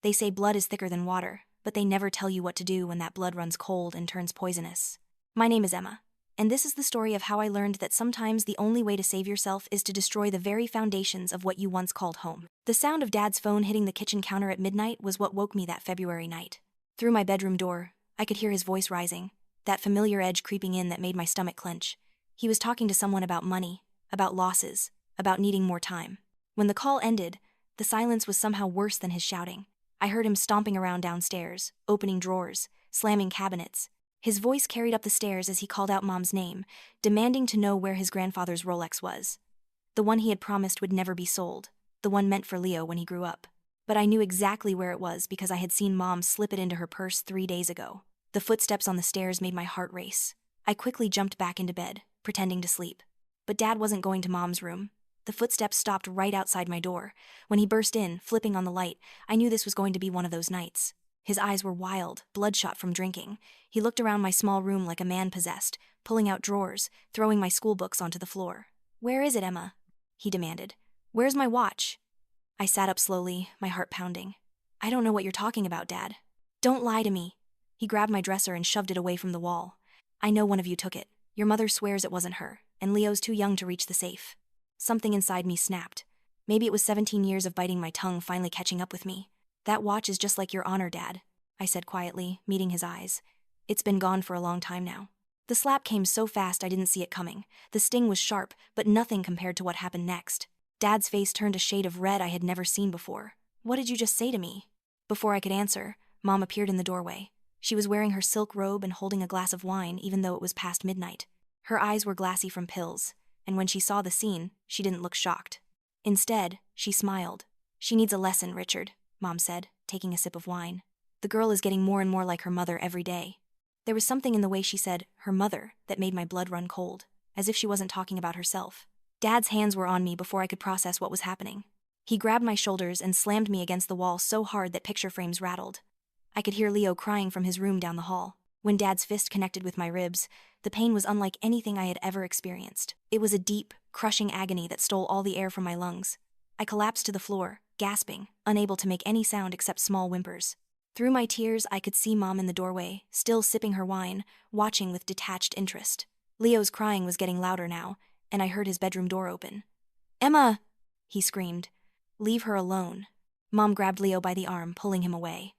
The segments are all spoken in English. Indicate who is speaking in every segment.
Speaker 1: They say blood is thicker than water, but they never tell you what to do when that blood runs cold and turns poisonous. My name is Emma, and this is the story of how I learned that sometimes the only way to save yourself is to destroy the very foundations of what you once called home. The sound of Dad's phone hitting the kitchen counter at midnight was what woke me that February night. Through my bedroom door, I could hear his voice rising, that familiar edge creeping in that made my stomach clench. He was talking to someone about money, about losses, about needing more time. When the call ended, the silence was somehow worse than his shouting. I heard him stomping around downstairs, opening drawers, slamming cabinets. His voice carried up the stairs as he called out Mom's name, demanding to know where his grandfather's Rolex was. The one he had promised would never be sold, the one meant for Leo when he grew up. But I knew exactly where it was because I had seen Mom slip it into her purse 3 days ago. The footsteps on the stairs made my heart race. I quickly jumped back into bed, pretending to sleep. But Dad wasn't going to Mom's room. The footsteps stopped right outside my door. When he burst in, flipping on the light, I knew this was going to be one of those nights. His eyes were wild, bloodshot from drinking. He looked around my small room like a man possessed, pulling out drawers, throwing my school books onto the floor. "Where is it, Emma?" he demanded. "Where's my watch?" I sat up slowly, my heart pounding. "I don't know what you're talking about, Dad." "Don't lie to me." He grabbed my dresser and shoved it away from the wall. "I know one of you took it. Your mother swears it wasn't her, and Leo's too young to reach the safe." Something inside me snapped. Maybe it was 17 years of biting my tongue finally catching up with me. "That watch is just like your honor, Dad," I said quietly, meeting his eyes. "It's been gone for a long time now." The slap came so fast I didn't see it coming. The sting was sharp, but nothing compared to what happened next. Dad's face turned a shade of red I had never seen before. "What did you just say to me?" Before I could answer, Mom appeared in the doorway. She was wearing her silk robe and holding a glass of wine even though it was past midnight. Her eyes were glassy from pills, and when she saw the scene, she didn't look shocked. Instead, she smiled. "She needs a lesson, Richard," Mom said, taking a sip of wine. "The girl is getting more and more like her mother every day." There was something in the way she said, "her mother," that made my blood run cold, as if she wasn't talking about herself. Dad's hands were on me before I could process what was happening. He grabbed my shoulders and slammed me against the wall so hard that picture frames rattled. I could hear Leo crying from his room down the hall. When Dad's fist connected with my ribs, the pain was unlike anything I had ever experienced. It was a deep, crushing agony that stole all the air from my lungs. I collapsed to the floor, gasping, unable to make any sound except small whimpers. Through my tears, I could see Mom in the doorway, still sipping her wine, watching with detached interest. Leo's crying was getting louder now, and I heard his bedroom door open. "Emma!" he screamed. "Leave her alone." Mom grabbed Leo by the arm, pulling him away.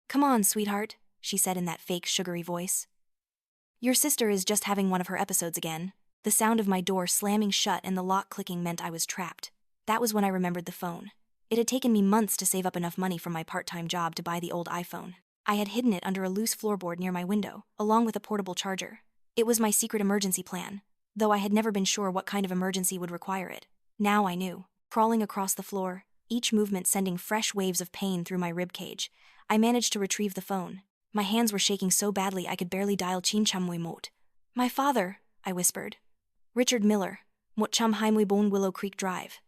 Speaker 1: "Come on, sweetheart," she said in that fake, sugary voice. "Your sister is just having one of her episodes again." The sound of my door slamming shut and the lock clicking meant I was trapped. That was when I remembered the phone. It had taken me months to save up enough money from my part-time job to buy the old iPhone. I had hidden it under a loose floorboard near my window, along with a portable charger. It was my secret emergency plan, though I had never been sure what kind of emergency would require it. Now I knew. Crawling across the floor, each movement sending fresh waves of pain through my ribcage, I managed to retrieve the phone. My hands were shaking so badly I could barely dial Chinchamoy Moat. "My father," I whispered. "Richard Miller, Mocham Haimwe Bone Willow Creek Drive.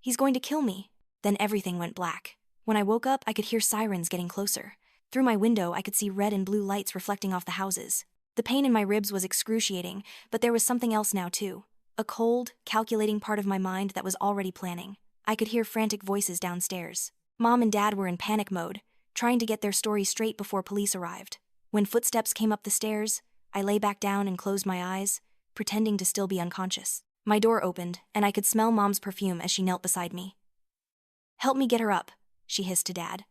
Speaker 1: He's going to kill me." Then everything went black. When I woke up, I could hear sirens getting closer. Through my window, I could see red and blue lights reflecting off the houses. The pain in my ribs was excruciating, but there was something else now too. A cold, calculating part of my mind that was already planning. I could hear frantic voices downstairs. Mom and Dad were in panic mode, trying to get their story straight before police arrived. When footsteps came up the stairs, I lay back down and closed my eyes, pretending to still be unconscious. My door opened, and I could smell Mom's perfume as she knelt beside me. "Help me get her up," she hissed to Dad.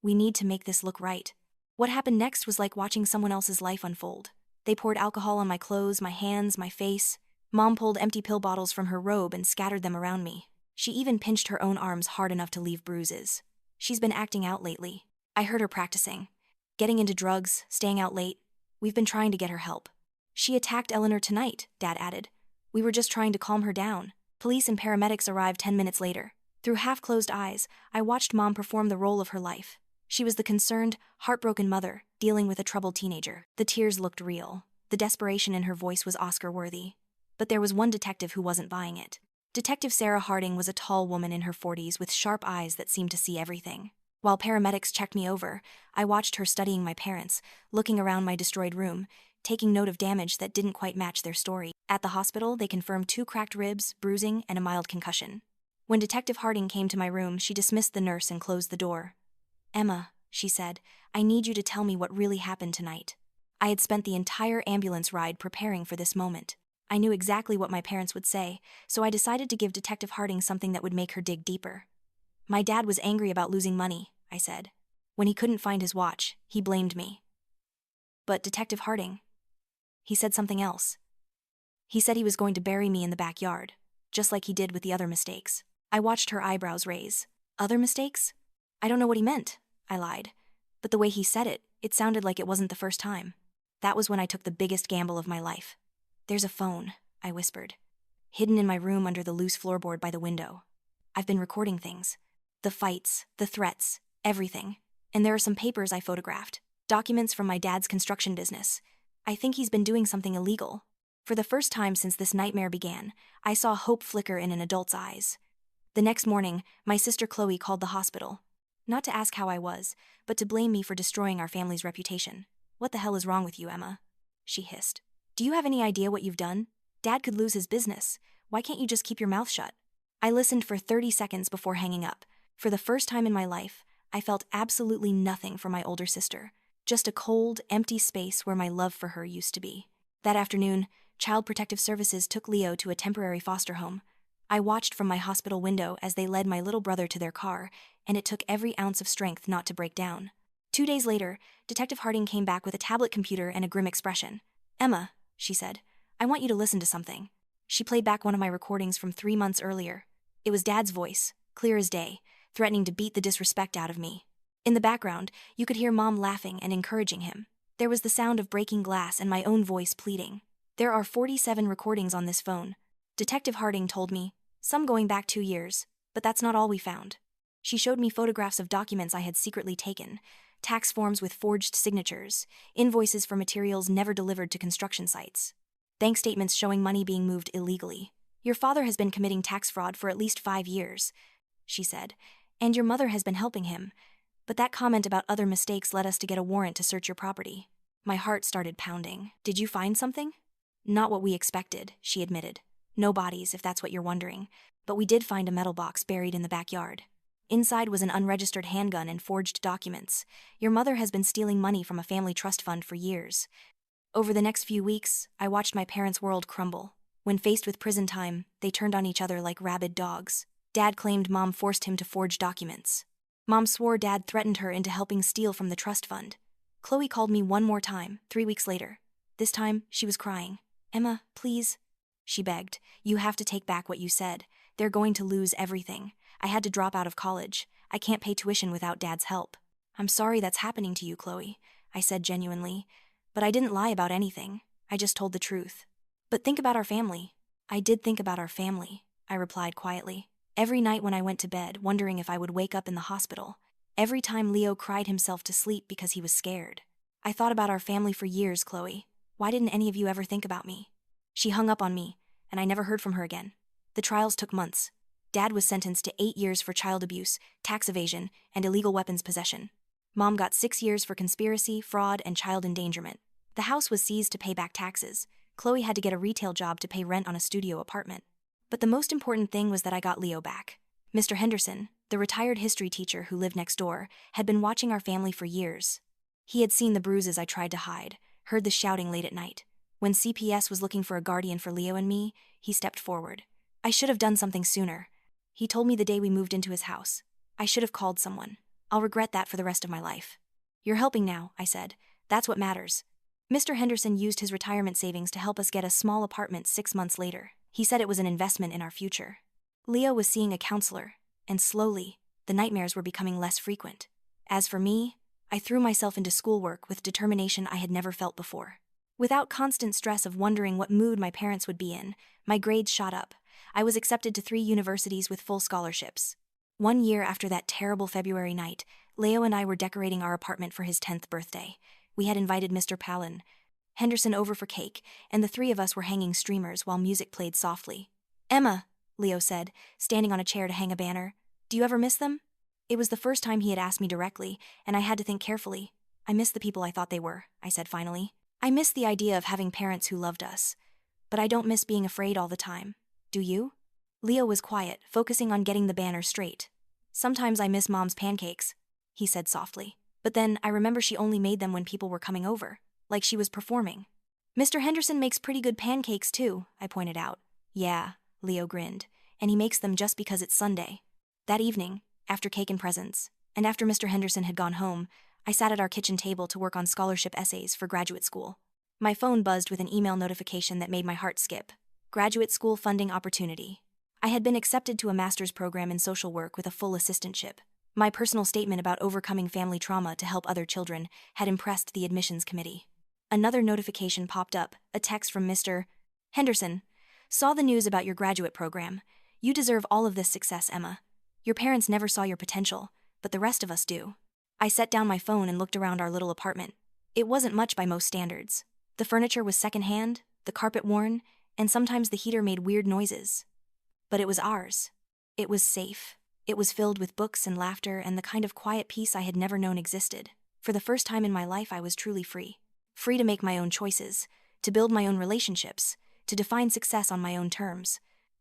Speaker 1: "We need to make this look right." What happened next was like watching someone else's life unfold. They poured alcohol on my clothes, my hands, my face. Mom pulled empty pill bottles from her robe and scattered them around me. She even pinched her own arms hard enough to leave bruises. She's been acting out lately. I heard her practicing. Getting into drugs, staying out late. We've been trying to get her help. "She attacked Eleanor tonight," Dad added. "We were just trying to calm her down." Police and paramedics arrived 10 minutes later. Through half-closed eyes, I watched Mom perform the role of her life. She was the concerned, heartbroken mother, dealing with a troubled teenager. The tears looked real. The desperation in her voice was Oscar-worthy. But there was one detective who wasn't buying it. Detective Sarah Harding was a tall woman in her 40s with sharp eyes that seemed to see everything. While paramedics checked me over, I watched her studying my parents, looking around my destroyed room, taking note of damage that didn't quite match their story. At the hospital, they confirmed 2 cracked ribs, bruising, and a mild concussion. When Detective Harding came to my room, she dismissed the nurse and closed the door. "Emma," she said, "I need you to tell me what really happened tonight." I had spent the entire ambulance ride preparing for this moment. I knew exactly what my parents would say, so I decided to give Detective Harding something that would make her dig deeper. "My dad was angry about losing money," I said. "When he couldn't find his watch, he blamed me." "But Detective Harding," he said something else. He said he was going to bury me in the backyard, just like he did with the other mistakes. I watched her eyebrows raise. "Other mistakes?" "I don't know what he meant," I lied. But the way he said it, it sounded like it wasn't the first time. That was when I took the biggest gamble of my life. "There's a phone," I whispered, "hidden in my room under the loose floorboard by the window. I've been recording things. The fights, the threats, everything. And there are some papers I photographed, documents from my dad's construction business. I think he's been doing something illegal." For the first time since this nightmare began, I saw hope flicker in an adult's eyes. The next morning, my sister Chloe called the hospital. Not to ask how I was, but to blame me for destroying our family's reputation. "What the hell is wrong with you, Emma?" she hissed. "Do you have any idea what you've done? Dad could lose his business. Why can't you just keep your mouth shut?" I listened for 30 seconds before hanging up. For the first time in my life, I felt absolutely nothing for my older sister. Just a cold, empty space where my love for her used to be. That afternoon, Child Protective Services took Leo to a temporary foster home. I watched from my hospital window as they led my little brother to their car, and it took every ounce of strength not to break down. 2 days later, Detective Harding came back with a tablet computer and a grim expression. "Emma," she said, "I want you to listen to something." She played back one of my recordings from 3 months earlier. It was Dad's voice, clear as day, threatening to beat the disrespect out of me. In the background, you could hear Mom laughing and encouraging him. There was the sound of breaking glass and my own voice pleading. "There are 47 recordings on this phone," Detective Harding told me, "some going back 2 years, but that's not all we found." She showed me photographs of documents I had secretly taken, tax forms with forged signatures, invoices for materials never delivered to construction sites, bank statements showing money being moved illegally. "Your father has been committing tax fraud for at least 5 years, she said, "and your mother has been helping him. But that comment about other mistakes led us to get a warrant to search your property." My heart started pounding. "Did you find something?" "Not what we expected," she admitted. "No bodies, if that's what you're wondering. But we did find a metal box buried in the backyard. Inside was an unregistered handgun and forged documents. Your mother has been stealing money from a family trust fund for years." Over the next few weeks, I watched my parents' world crumble. When faced with prison time, they turned on each other like rabid dogs. Dad claimed Mom forced him to forge documents. Mom swore Dad threatened her into helping steal from the trust fund. Chloe called me one more time, 3 weeks later. This time, she was crying. "Emma, please," she begged. "You have to take back what you said. They're going to lose everything. I had to drop out of college. I can't pay tuition without Dad's help." "I'm sorry that's happening to you, Chloe," I said genuinely. But I didn't lie about anything. I just told the truth. "But think about our family." "I did think about our family," I replied quietly. Every night when I went to bed, wondering if I would wake up in the hospital. Every time Leo cried himself to sleep because he was scared. "I thought about our family for years, Chloe. Why didn't any of you ever think about me?" She hung up on me, and I never heard from her again. The trials took months. Dad was sentenced to 8 years for child abuse, tax evasion, and illegal weapons possession. Mom got 6 years for conspiracy, fraud, and child endangerment. The house was seized to pay back taxes. Chloe had to get a retail job to pay rent on a studio apartment. But the most important thing was that I got Leo back. Mr. Henderson, the retired history teacher who lived next door, had been watching our family for years. He had seen the bruises I tried to hide, heard the shouting late at night. When CPS was looking for a guardian for Leo and me, he stepped forward. I should have done something sooner. He told me the day we moved into his house. I should have called someone. I'll regret that for the rest of my life. "You're helping now," I said. "That's what matters." Mr. Henderson used his retirement savings to help us get a small apartment 6 months later. He said it was an investment in our future. Leo was seeing a counselor, and slowly, the nightmares were becoming less frequent. As for me, I threw myself into schoolwork with determination I had never felt before. Without constant stress of wondering what mood my parents would be in, my grades shot up. I was accepted to 3 universities with full scholarships. 1 year after that terrible February night, Leo and I were decorating our apartment for his 10th birthday. We had invited Mr. Palin Henderson over for cake, and the 3 of us were hanging streamers while music played softly. "Emma," Leo said, standing on a chair to hang a banner, "do you ever miss them?" It was the first time he had asked me directly, and I had to think carefully. "I miss the people I thought they were," I said finally. "I miss the idea of having parents who loved us. But I don't miss being afraid all the time. Do you?" Leo was quiet, focusing on getting the banner straight. Sometimes I miss Mom's pancakes, he said softly. But then I remember she only made them when people were coming over, like she was performing. Mr. Henderson makes pretty good pancakes too, I pointed out. Yeah, Leo grinned, and he makes them just because it's Sunday. That evening, after cake and presents, and after Mr. Henderson had gone home, I sat at our kitchen table to work on scholarship essays for graduate school. My phone buzzed with an email notification that made my heart skip. Graduate school funding opportunity. I had been accepted to a master's program in social work with a full assistantship. My personal statement about overcoming family trauma to help other children had impressed the admissions committee. Another notification popped up, a text from Mr. Henderson. Saw the news about your graduate program. You deserve all of this success, Emma. Your parents never saw your potential, but the rest of us do. I set down my phone and looked around our little apartment. It wasn't much by most standards. The furniture was secondhand, the carpet worn, and sometimes the heater made weird noises. But it was ours. It was safe. It was filled with books and laughter and the kind of quiet peace I had never known existed. For the first time in my life, I was truly free. Free to make my own choices, to build my own relationships, to define success on my own terms.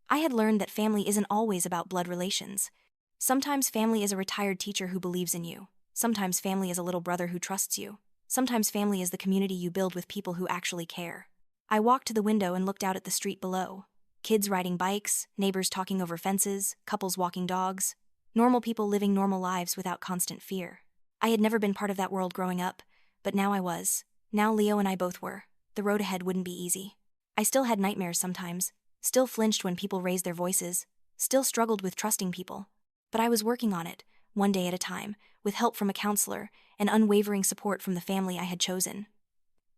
Speaker 1: I had learned that family isn't always about blood relations. Sometimes family is a retired teacher who believes in you. Sometimes family is a little brother who trusts you. Sometimes family is the community you build with people who actually care. I walked to the window and looked out at the street below. Kids riding bikes, neighbors talking over fences, couples walking dogs. Normal people living normal lives without constant fear. I had never been part of that world growing up, but now I was. Now Leo and I both were. The road ahead wouldn't be easy. I still had nightmares sometimes, still flinched when people raised their voices, still struggled with trusting people. But I was working on it, one day at a time, with help from a counselor and unwavering support from the family I had chosen.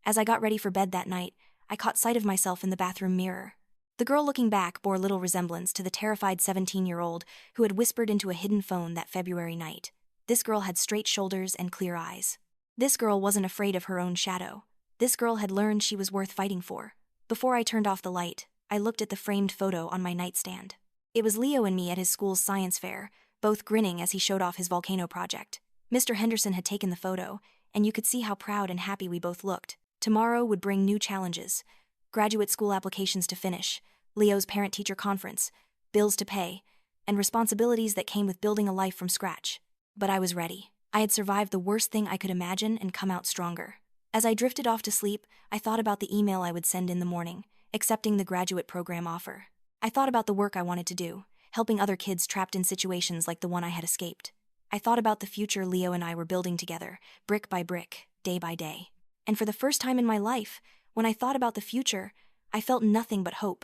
Speaker 1: As I got ready for bed that night, I caught sight of myself in the bathroom mirror. The girl looking back bore little resemblance to the terrified 17-year-old who had whispered into a hidden phone that February night. This girl had straight shoulders and clear eyes. This girl wasn't afraid of her own shadow. This girl had learned she was worth fighting for. Before I turned off the light, I looked at the framed photo on my nightstand. It was Leo and me at his school's science fair, both grinning as he showed off his volcano project. Mr. Henderson had taken the photo, and you could see how proud and happy we both looked. Tomorrow would bring new challenges. Graduate school applications to finish, Leo's parent-teacher conference, bills to pay, and responsibilities that came with building a life from scratch. But I was ready. I had survived the worst thing I could imagine and come out stronger. As I drifted off to sleep, I thought about the email I would send in the morning, accepting the graduate program offer. I thought about the work I wanted to do, helping other kids trapped in situations like the one I had escaped. I thought about the future Leo and I were building together, brick by brick, day by day. And for the first time in my life, when I thought about the future, I felt nothing but hope.